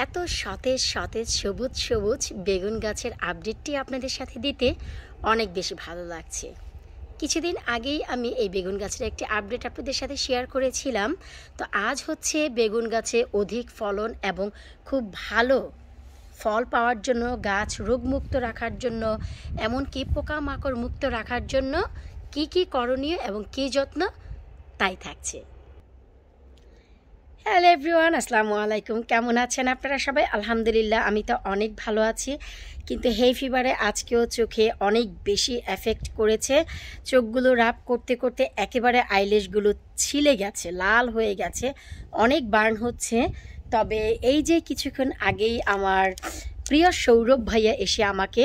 এত সতেজ সতেজ সবুজ সবুজ বেগুন গাছের আপডেটটি আপনাদের সাথে দিতে অনেক বেশি ভালো লাগছে। কিছুদিন আগেই আমি এই বেগুন গাছের একটি আপডেট আপনাদের সাথে শেয়ার করেছিলাম। তো আজ হচ্ছে বেগুন গাছে অধিক ফলন এবং খুব ভালো ফল পাওয়ার জন্য, গাছ রোগমুক্ত রাখার জন্য, এমনকি পোকামাকড় মুক্ত রাখার জন্য কি কি করণীয় এবং কী যত্ন তাই থাকছে। হ্যালো এভরিওয়ান, আসসালামু আলাইকুম। কেমন আছেন আপনারা সবাই? আলহামদুলিল্লাহ আমি তো অনেক ভালো আছি, কিন্তু হেই ফিভারে আজকেও চোখে অনেক বেশি এফেক্ট করেছে। চোখগুলো রাব করতে করতে একেবারে আইলেশগুলো ছিলে গেছে, লাল হয়ে গেছে, অনেক বার্ন হচ্ছে। তবে এই যে কিছুক্ষণ আগেই আমার প্রিয় সৌরভ ভাইয়া এসে আমাকে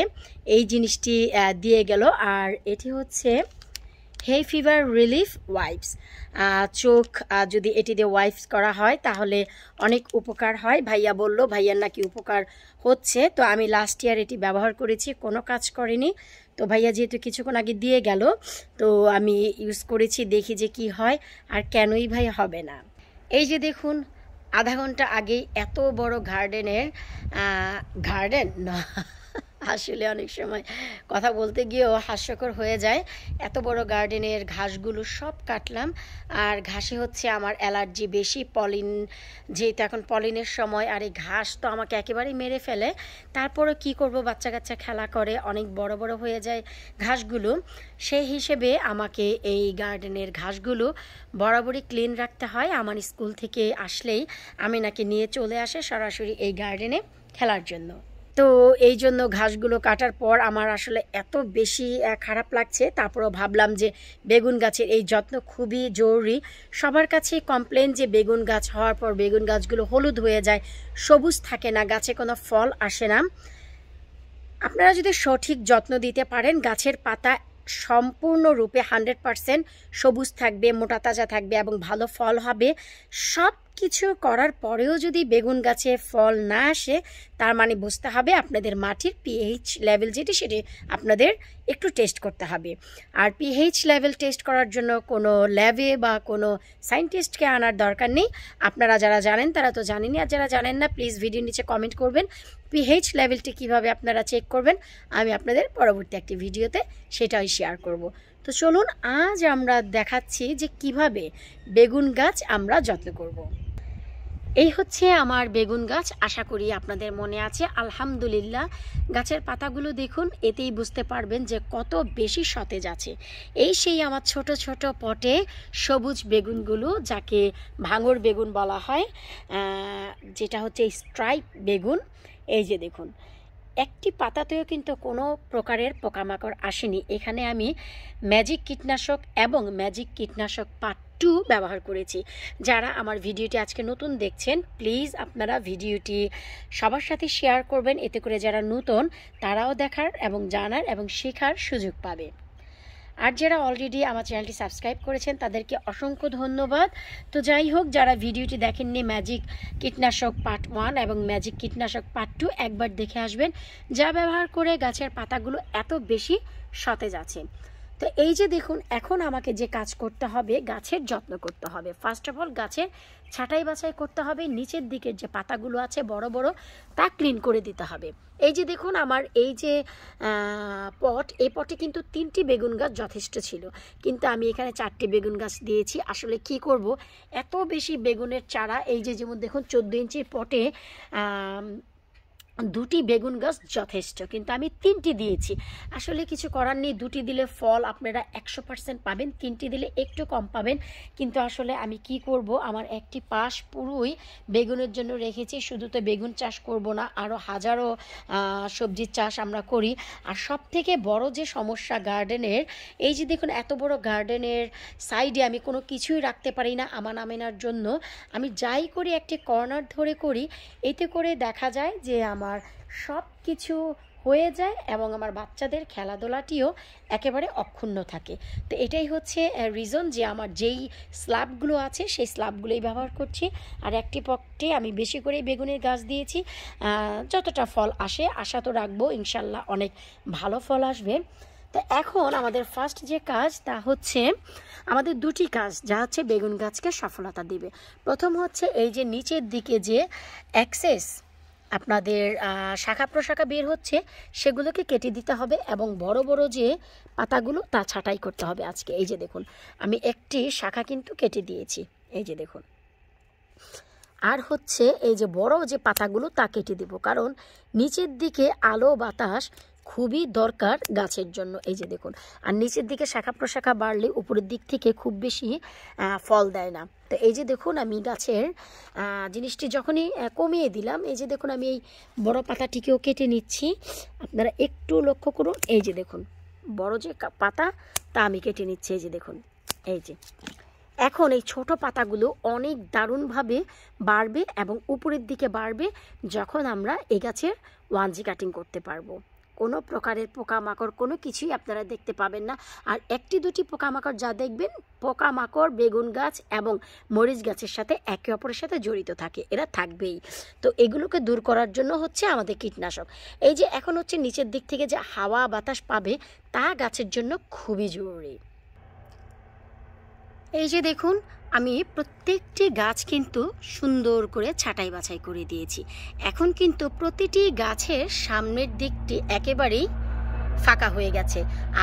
এই জিনিসটি দিয়ে গেল, আর এটি হচ্ছে হেই ফিভার রিলিফ ওয়াইপস। চোখ যদি এটি দিয়ে ওয়াইপস করা হয় তাহলে অনেক উপকার হয়। ভাইয়া বলল ভাইয়ার নাকি উপকার হচ্ছে। তো আমি লাস্ট ইয়ার এটি ব্যবহার করেছি, কোনো কাজ করেনি। তো ভাইয়া যেহেতু কিছুক্ষণ আগে দিয়ে গেল, তো আমি ইউজ করেছি, দেখি যে কি হয় আর কেনই ভাই হবে না। এই যে দেখুন, আধা ঘন্টা আগেই এত বড় গার্ডেন না, আসলে অনেক সময় কথা বলতে গিয়েও হাস্যকর হয়ে যায়। এত বড় গার্ডেনের ঘাসগুলো সব কাটলাম, আর ঘাসে হচ্ছে আমার অ্যালার্জি বেশি। পলিন যেহেতু এখন পলিনের সময়, আর এই ঘাস তো আমাকে একেবারেই মেরে ফেলে। তারপরে কি করব, বাচ্চা কাচ্চা খেলা করে, অনেক বড় বড় হয়ে যায় ঘাসগুলো। সেই হিসেবে আমাকে এই গার্ডেনের ঘাসগুলো বরাবরই ক্লিন রাখতে হয়। আমার স্কুল থেকে আসলেই আমি নাকি নিয়ে চলে আসে সরাসরি এই গার্ডেনে খেলার জন্য। তো এই জন্য ঘাসগুলো কাটার পর আমার আসলে এত বেশি খারাপ লাগছে। তারপরও ভাবলাম যে বেগুন গাছের এই যত্ন খুবই জরুরি। সবার কাছে কমপ্লেন যে বেগুন গাছ হওয়ার পর বেগুন গাছগুলো হলুদ হয়ে যায়, সবুজ থাকে না, গাছে কোনো ফল আসে না। আপনারা যদি সঠিক যত্ন দিতে পারেন, গাছের পাতা সম্পূর্ণরূপে 100% সবুজ থাকবে, মোটা তাজা থাকবে এবং ভালো ফল হবে। সব কিছু করার পরেও যদি বেগুন গাছে ফল না আসে, তার মানে বুঝতে হবে আপনাদের মাটির পিএইচ লেভেল যেটি, সেটি আপনাদের একটু টেস্ট করতে হবে। আর পিএইচ লেভেল টেস্ট করার জন্য কোনো ল্যাবে বা কোনো সায়েন্টিস্টকে আনার দরকার নেই। আপনারা যারা জানেন তারা তো জানেনই, আর যারা জানেন না প্লিজ ভিডিও নিচে কমেন্ট করবেন পিএইচ লেভেলটি কীভাবে আপনারা চেক করবেন। আমি আপনাদের পরবর্তী একটি ভিডিওতে সেটাই শেয়ার করব। তো চলুন আজ আমরা দেখাচ্ছি যে কিভাবে বেগুন গাছ আমরা যত্ন করব। এই হচ্ছে আমার বেগুন গাছ, আশা করি আপনাদের মনে আছে। আলহামদুলিল্লাহ, গাছের পাতাগুলো দেখুন, এতেই বুঝতে পারবেন যে কত বেশি সতেজ আছে। এই সেই আমার ছোট ছোট পটে সবুজ বেগুনগুলো, যাকে ভাঙর বেগুন বলা হয়, যেটা হচ্ছে স্ট্রাইপ বেগুন। এই যে দেখুন, একটি পাতাতেও কিন্তু কোনো প্রকারের পোকামাকড় আসেনি। এখানে আমি ম্যাজিক কীটনাশক এবং ম্যাজিক কীটনাশক পার্ট 2 ব্যবহার করেছি। যারা আমার ভিডিওটি আজকে নতুন দেখছেন, প্লিজ আপনারা ভিডিওটি সবার সাথে শেয়ার করবেন, এতে করে যারা নতুন তারাও দেখার এবং জানার এবং শেখার সুযোগ পাবে। আর যারা অলরেডি আমার চ্যানেলটি সাবস্ক্রাইব করেছেন তাদেরকে অসংখ্য ধন্যবাদ। তো যাই হোক, যারা ভিডিওটি দেখেননি, ম্যাজিক কীটনাশক পার্ট 1 এবং ম্যাজিক কীটনাশক পার্ট 2 একবার দেখে আসবেন, যা ব্যবহার করে গাছের পাতাগুলো এত বেশি সতেজ আছে। তো এই যে দেখুন, এখন আমাকে যে কাজ করতে হবে, গাছের যত্ন করতে হবে। ফার্স্ট অফ অল গাছের ছাঁটাই বাছাই করতে হবে, নিচের দিকের যে পাতাগুলো আছে বড় বড়, তা ক্লিন করে দিতে হবে। এই যে দেখুন, আমার এই যে পট, এই পটে কিন্তু 3টি বেগুন গাছ যথেষ্ট ছিল, কিন্তু আমি এখানে 4টি বেগুন গাছ দিয়েছি। আসলে কি করব, এত বেশি বেগুনের চারা। এই যে যেমন দেখুন, 14 ইঞ্চির পটে 2টি বেগুন গাছ যথেষ্ট, কিন্তু আমি 3টি দিয়েছি। আসলে কিছু করার নেই, 2টি দিলে ফল আপনারা 100% পাবেন, 3টি দিলে একটু কম পাবেন। কিন্তু আসলে আমি কি করব, আমার একটি পাশ পুরোই বেগুনের জন্য রেখেছি। শুধু তো বেগুন চাষ করব না, আরও হাজারো সবজির চাষ আমরা করি। আর সব থেকে বড় যে সমস্যা গার্ডেনের, এই যে দেখুন, এত বড় গার্ডেনের সাইডে আমি কোনো কিছুই রাখতে পারি না আমার আমেনার জন্য। আমি যাই করি একটি কর্নার ধরে করি, এতে করে দেখা যায় যে আমার সব কিছু হয়ে যায় এবং আমার বাচ্চাদের খেলাধুলাটিও একেবারে অক্ষুণ্ণ থাকে। তো এটাই হচ্ছে রিজন যে আমার যেই স্ল্যাবগুলো আছে সেই স্ল্যাবগুলোই ব্যবহার করছি। আর একটি পটে আমি বেশি করে বেগুনের গাছ দিয়েছি। যতটা ফল আসে, আশা তো রাখবো ইনশাল্লাহ অনেক ভালো ফল আসবে। তো এখন আমাদের ফার্স্ট যে কাজ, তা হচ্ছে আমাদের 2টি কাজ, যা হচ্ছে বেগুন গাছকে সফলতা দিবে। প্রথম হচ্ছে এই যে নিচের দিকে যে এক্সেস আপনাদের শাখা প্রশাখা বের হচ্ছে সেগুলোকে কেটে দিতে হবে এবং বড় বড় যে পাতাগুলো তা ছাঁটাই করতে হবে আজকে। এই যে দেখুন আমি একটি শাখা কিন্তু কেটে দিয়েছি, এই যে দেখুন। আর হচ্ছে এই যে বড় যে পাতাগুলো তা কেটে দেব, কারণ নিচের দিকে আলো বাতাস খুবই দরকার গাছের জন্য। এই যে দেখুন, আর নিচের দিকে শাখা প্রশাখা বাড়লে উপরের দিক থেকে খুব বেশি ফল দেয় না। তো এই যে দেখুন আমি গাছের জিনিসটি যখনই কমিয়ে দিলাম, এই যে দেখুন আমি এই বড় পাতাটিকেও কেটে নিচ্ছি। আপনারা একটু লক্ষ্য করুন, এই যে দেখুন বড় যে পাতা তা আমি কেটে নিচ্ছি। এই যে দেখুন, এই যে এখন এই ছোট পাতাগুলো অনেক দারুণভাবে বাড়বে এবং উপরের দিকে বাড়বে যখন আমরা এই গাছের ওয়ানজি কাটিং করতে পারবো। কোনো প্রকারের পোকামাকড় কোনো কিছুই আপনারা দেখতে পাবেন না। আর একটি দুটি পোকামাকড় যা দেখবেন, পোকামাকড় বেগুন গাছ এবং মরিচ গাছের সাথে একে অপরের সাথে জড়িত থাকে, এরা থাকবেই। তো এগুলোকে দূর করার জন্য হচ্ছে আমাদের কীটনাশক। এই যে এখন হচ্ছে নিচের দিক থেকে যে হাওয়া বাতাস পাবে তা গাছের জন্য খুবই জরুরি। এই যে দেখুন আমি প্রত্যেকটি গাছ কিন্তু সুন্দর করে ছাঁটাই বাছাই করে দিয়েছি। এখন কিন্তু প্রতিটি গাছের সামনের দিকটি একেবারেই ফাঁকা হয়ে গেছে,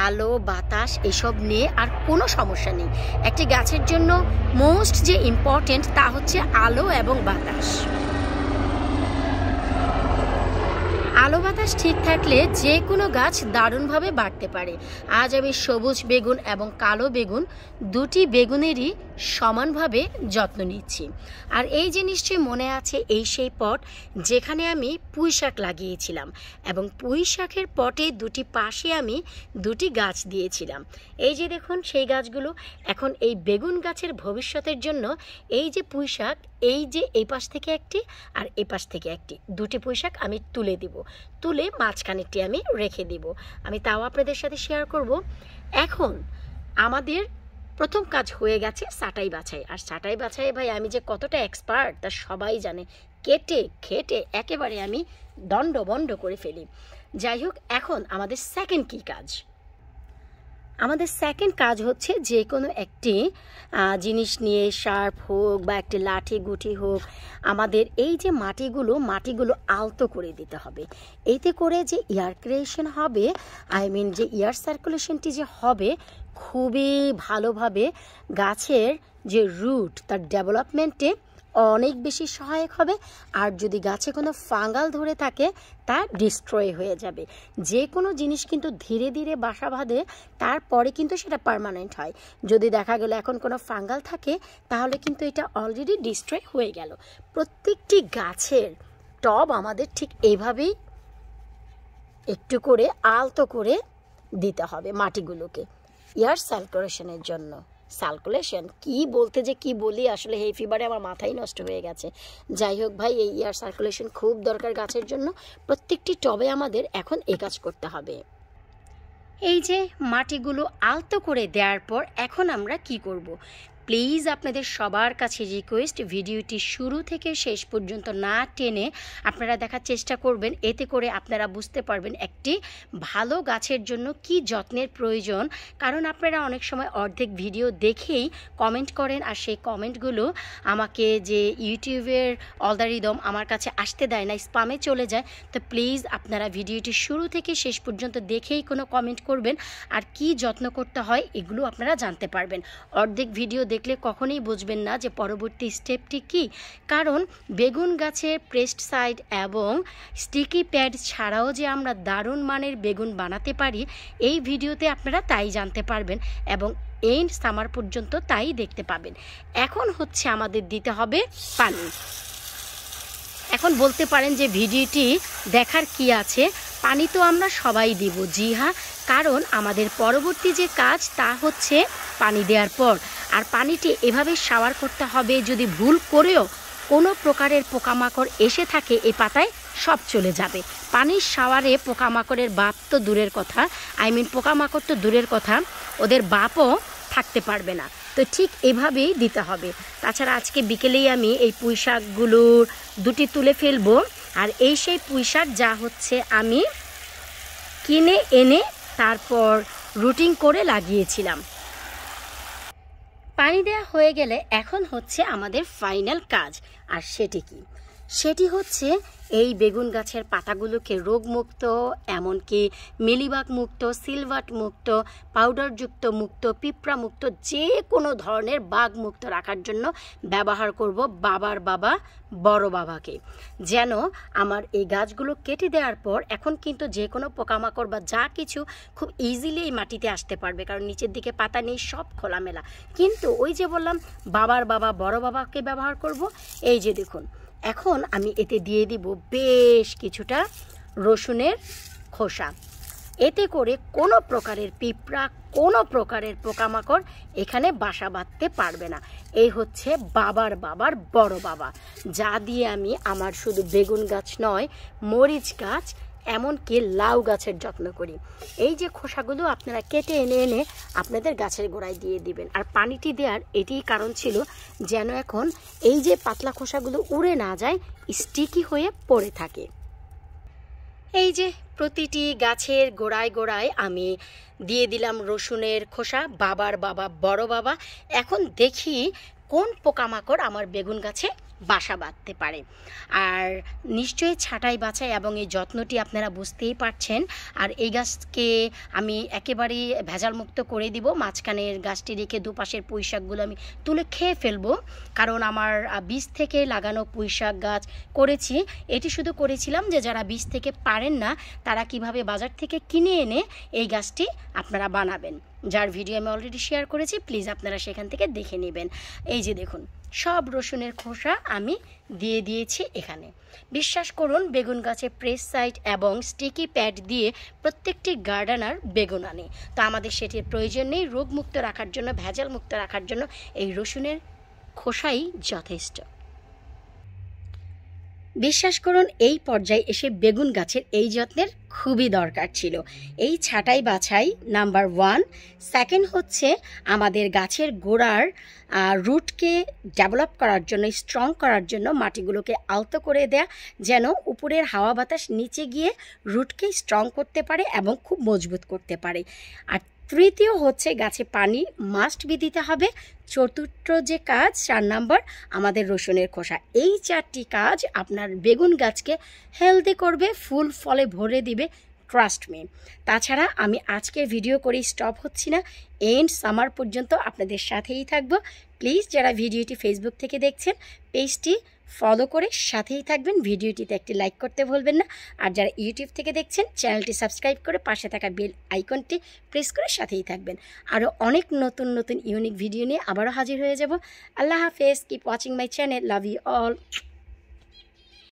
আলো বাতাস এসব নিয়ে আর কোনো সমস্যা নেই। একটি গাছের জন্য মোস্ট যে ইম্পর্টেন্ট তা হচ্ছে আলো এবং বাতাস। আলো বাতাস ঠিক থাকলে যে কোনো গাছ দারুণভাবে বাড়তে পারে। আজ আমি সবুজ বেগুন এবং কালো বেগুন দুটি বেগুনেরই সমানভাবে যত্ন নিচ্ছি। আর এই যে নিশ্চয়ই মনে আছে এই সেই পট যেখানে আমি পুঁই শাক লাগিয়েছিলাম এবং পুঁই শাকের পটে দুটি পাশে আমি দুটি গাছ দিয়েছিলাম। এই যে দেখুন সেই গাছগুলো এখন এই বেগুন গাছের ভবিষ্যতের জন্য এই যে পুঁই শাক, এই যে এই পাশ থেকে একটি আর এই পাশ থেকে একটি, দুটি পুঁই শাক আমি তুলে দিব, তুলে মাঝখানেরটি আমি রেখে দিব। আমি তাও আপনাদের সাথে শেয়ার করব। এখন আমাদের প্রথম কাজ হয়ে গেছে ছাঁটাই বাছাই। আর ছাঁটাই বাছাই ভাই আমি যে কতটা এক্সপার্ট তা সবাই জানে, কেটে খেটে একেবারে আমি দণ্ড বণ্ড করে ফেলি। যাই হোক, এখন আমাদের সেকেন্ড কী কাজ? আমাদের সেকেন্ড কাজ হচ্ছে যে কোনো একটি জিনিস নিয়ে, শার্প হোক বা একটি লাঠি গুটি হোক, আমাদের এই যে মাটিগুলো আলতো করে দিতে হবে। এতে করে যে এয়ার ক্রিয়েশন হবে, যে এয়ার সার্কুলেশনটি যে হবে খুবই ভালোভাবে গাছের যে রুট তার ডেভেলপমেন্টে অনেক বেশি সহায়ক হবে। আর যদি গাছে কোনো ফাঙ্গাল ধরে থাকে তা ডিস্ট্রয় হয়ে যাবে। যে কোনো জিনিস কিন্তু ধীরে ধীরে বাসা বাঁধে, তারপরে কিন্তু সেটা পার্মানেন্ট হয়। যদি দেখা গেল এখন কোনো ফাঙ্গাল থাকে তাহলে কিন্তু এটা অলরেডি ডিস্ট্রয় হয়ে গেল। প্রত্যেকটি গাছের টব আমাদের ঠিক এইভাবেই একটু করে আলতো করে দিতে হবে মাটিগুলোকে এয়ার সার্কুলেশনের জন্য। সার্কুলেশন কি বলতে যে কি বলি, আসলে এই ফিবারে আমার মাথাই নষ্ট হয়ে গেছে। যাই হোক ভাই, এই এয়ার সার্কুলেশন খুব দরকার গাছের জন্য। প্রত্যেকটি টবে আমাদের এখন এই কাজ করতে হবে। এই যে মাটিগুলো আলতো করে দেওয়ার পর এখন আমরা কি করব? প্লিজ আপনাদের সবার কাছে রিকোয়েস্ট, ভিডিওটি শুরু থেকে শেষ পর্যন্ত না টেনে আপনারা দেখার চেষ্টা করবেন। এতে করে আপনারা বুঝতে পারবেন একটি ভালো গাছের জন্য কি যত্নের প্রয়োজন। কারণ আপনারা অনেক সময় অর্ধেক ভিডিও দেখেই কমেন্ট করেন, আর সেই কমেন্টগুলো আমাকে যে ইউটিউবের অ্যালগরিদম আমার কাছে আসতে দেয় না, স্প্যামে চলে যায়। তো প্লিজ আপনারা ভিডিওটি শুরু থেকে শেষ পর্যন্ত দেখেই কোনো কমেন্ট করবেন, আর কি যত্ন করতে হয় এগুলো আপনারা জানতে পারবেন। অর্ধেক ভিডিও দেখলে কখনোই বুঝবেন না যে পরবর্তী স্টেপটি কি। কারণ বেগুন গাছের পেস্টিসাইড এবং স্টিকি প্যাড ছাড়াও যে আমরা দারুণ মানের বেগুন বানাতে পারি, এই ভিডিওতে আপনারা তাই জানতে পারবেন এবং এন্ড সামার পর্যন্ত তাই দেখতে পাবেন। এখন হচ্ছে আমাদের দিতে হবে পানি। এখন বলতে পারেন যে ভিডিওটি দেখার কি আছে, পানি তো আমরা সবাই দিব। জি হ্যাঁ, কারণ আমাদের পরবর্তী যে কাজ তা হচ্ছে পানি দেওয়ার পর। আর পানিটি এভাবে শাওয়ার করতে হবে, যদি ভুল করেও কোনো প্রকারের পোকামাকড় এসে থাকে এই পাতায় সব চলে যাবে। পানির শাওয়ারে পোকামাকড়ের বাপ তো দূরের কথা, পোকামাকড় তো দূরের কথা, ওদের বাপও থাকতে পারবে না। তো ঠিক এভাবেই দিতে হবে। তাছাড়া আজকে বিকেলেই আমি এই পুঁই শাকগুলোর দুটি তুলে ফেলবো। আর এই সেই পুঁই শাক যা হচ্ছে আমি কিনে এনে তারপর রুটিং করে লাগিয়েছিলাম। পানি দেওয়া হয়ে গেলে এখন হচ্ছে আমাদের ফাইনাল কাজ। আর সেটি কি? সেটি হচ্ছে এই বেগুন গাছের পাতাগুলোকে রোগমুক্ত, এমনকি মিলিবাগ মুক্ত, সিলভাট মুক্ত, পাউডারযুক্ত মুক্ত, পিঁপড়া মুক্ত, যে কোনো ধরনের বাগ মুক্ত রাখার জন্য ব্যবহার করব বাবার বাবা বড় বাবাকে, যেন আমার এই গাছগুলো কেটে দেওয়ার পর এখন কিন্তু যে কোনো পোকামাকড় বা যা কিছু খুব ইজিলি এই মাটিতে আসতে পারবে, কারণ নিচের দিকে পাতা নেই, সব খোলামেলা। কিন্তু ওই যে বললাম বাবার বাবা বড় বাবাকে ব্যবহার করব। এই যে দেখুন, এখন আমি এতে দিয়ে দিব বেশ কিছুটা রসুনের খোসা। এতে করে কোনো প্রকারের পিঁপড়া, কোনো প্রকারের পোকামাকড় এখানে বাসা বাঁধতে পারবে না। এই হচ্ছে বাবার বাবার বড় বাবা, যা দিয়ে আমি আমার শুধু বেগুন গাছ নয়, মরিচ গাছ, এমনকি লাউ গাছের যত্ন করি। এই যে খোসাগুলো আপনারা কেটে এনে এনে আপনাদের গাছের গোড়ায় দিয়ে দিবেন। আর পানিটি দেওয়ার এটিই কারণ ছিল যেন এখন এই যে পাতলা খোসাগুলো উড়ে না যায়, স্টিকি হয়ে পড়ে থাকে। এই যে প্রতিটি গাছের গোড়ায় গোড়ায় আমি দিয়ে দিলাম রসুনের খোসা, বাবার বাবা বড় বাবা। এখন দেখি কোন পোকামাকড় আমার বেগুন গাছে বাসা বাঁধতে পারে। আর নিশ্চয়ই ছাঁটাই বাছাই এবং এই যত্নটি আপনারা বুঝতেই পারছেন। আর এই গাছকে আমি একেবারেই ভেজাল মুক্ত করে দিব। মাঝখানের গাছটি রেখে দুপাশের পুঁই শাকগুলো আমি তুলে খেয়ে ফেলবো, কারণ আমার বীজ থেকে লাগানো পুঁই শাক গাছ করেছি। এটি শুধু করেছিলাম যে যারা বীজ থেকে পারেন না তারা কিভাবে বাজার থেকে কিনে এনে এই গাছটি আপনারা বানাবেন, যার ভিডিও আমি অলরেডি শেয়ার করেছি, প্লিজ আপনারা সেখান থেকে দেখে নেবেন। এই যে দেখুন, সব রসুনের খোসা আমি দিয়ে দিয়েছি এখানে। বিশ্বাস করুন, বেগুন গাছে প্রেস সাইড এবং স্টিকি প্যাড দিয়ে প্রত্যেকটি গার্ডেনার বেগুন আনে, তো আমাদের সেটির প্রয়োজন নেই। রোগমুক্ত রাখার জন্য, ভেজাল মুক্ত রাখার জন্য এই রসুনের খোসাই যথেষ্ট। বিশ্বাস করুন, এই পর্যায়ে এসে বেগুন গাছের এই যত্নের খুবই দরকার ছিল। এই ছাঁটাই বাছাই নাম্বার 1। সেকেন্ড হচ্ছে আমাদের গাছের গোড়ার রুটকে ডেভেলপ করার জন্য, স্ট্রং করার জন্য মাটিগুলোকে আলতো করে দেয়া, যেন উপরের হাওয়া বাতাস নিচে গিয়ে রুটকে স্ট্রং করতে পারে এবং খুব মজবুত করতে পারে। আর তৃতীয় হচ্ছে গাছে পানি মাস্ট বি দিতে হবে। চতুর্থ যে কাজ 4 নাম্বার, আমাদের রসুনের খোসা। এই 4টি কাজ আপনার বেগুন গাছকে হেলদি করবে, ফুল ফলে ভরে দিবে, ট্রাস্ট মি। তাছাড়া আমি আজকের ভিডিও করে স্টপ হচ্ছি না, এন্ড সামার পর্যন্ত আপনাদের সাথেই থাকবো। প্লিজ যারা ভিডিওটি ফেসবুক থেকে দেখছেন, পেজটি ফলো করে সাথেই থাকবেন, ভিডিওটিতে একটি লাইক করতে ভুলবেন না। আর যারা ইউটিউব থেকে দেখছেন, চ্যানেলটি সাবস্ক্রাইব করে পাশে থাকা বেল আইকনটি প্রেস করে সাথেই থাকবেন। আরও অনেক নতুন নতুন ইউনিক ভিডিও নিয়ে আবারও হাজির হয়ে যাব। আল্লাহ হাফেজ, keep watching my channel, love you all.